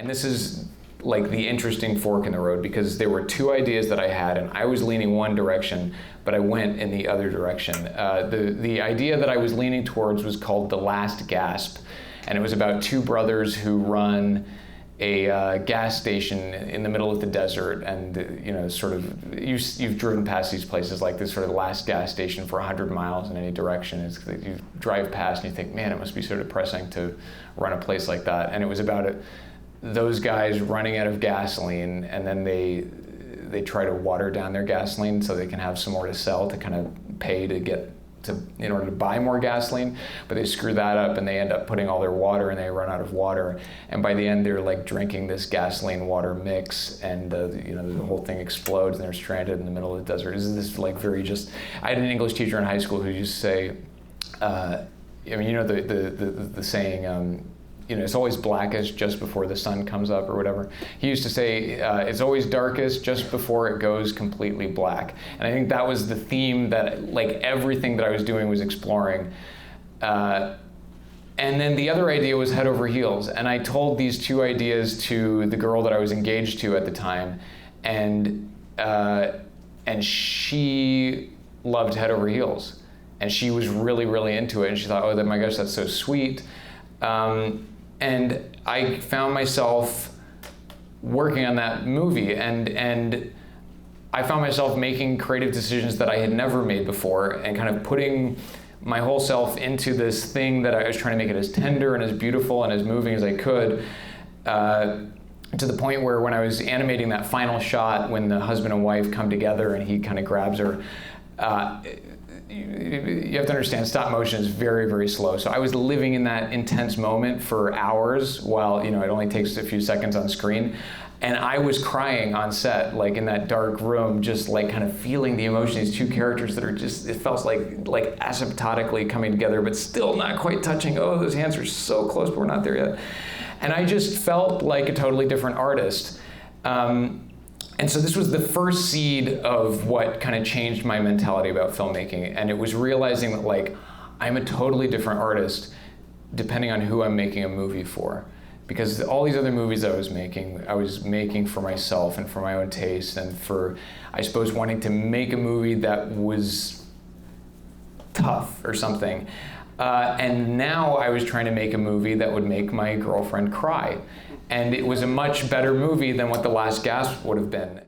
And this is like the interesting fork in the road, because there were two ideas that I had, and I was leaning one direction, but I went in the other direction. The idea that I was leaning towards was called The Last Gasp, and it was about two brothers who run a gas station in the middle of the desert, and sort of you've driven past these places like this, sort of last gas station for 100 miles in any direction. You drive past and you think, man, it must be so depressing to run a place like that. And it was about those guys running out of gasoline, and then they try to water down their gasoline so they can have some more to sell to kind of pay in order to buy more gasoline, but they screw that up and they end up putting all their water and they run out of water. And by the end, they're like drinking this gasoline water mix, and the whole thing explodes and they're stranded in the middle of the desert. This like I had an English teacher in high school who used to say, the saying, it's always blackest just before the sun comes up or whatever. He used to say, it's always darkest just before it goes completely black. And I think that was the theme that like everything that I was doing was exploring. And then the other idea was head over heels. And I told these two ideas to the girl that I was engaged to at the time. And she loved head over heels. And she was really, really into it. And she thought, oh my gosh, that's so sweet. And I found myself working on that movie, and I found myself making creative decisions that I had never made before, and kind of putting my whole self into this thing that I was trying to make it as tender and as beautiful and as moving as I could, to the point where when I was animating that final shot when the husband and wife come together and he kind of grabs her, you have to understand, stop motion is very, very slow. So I was living in that intense moment for hours while, it only takes a few seconds on screen. And I was crying on set, like in that dark room, just like kind of feeling the emotion, these two characters that are just, it felt like asymptotically coming together, but still not quite touching. Oh, those hands are so close, but we're not there yet. And I just felt like a totally different artist. And so this was the first seed of what kind of changed my mentality about filmmaking. And it was realizing that like, I'm a totally different artist depending on who I'm making a movie for. Because all these other movies I was making for myself and for my own taste, and for, I suppose, wanting to make a movie that was tough or something. And now I was trying to make a movie that would make my girlfriend cry. And it was a much better movie than what The Last Gasp would have been.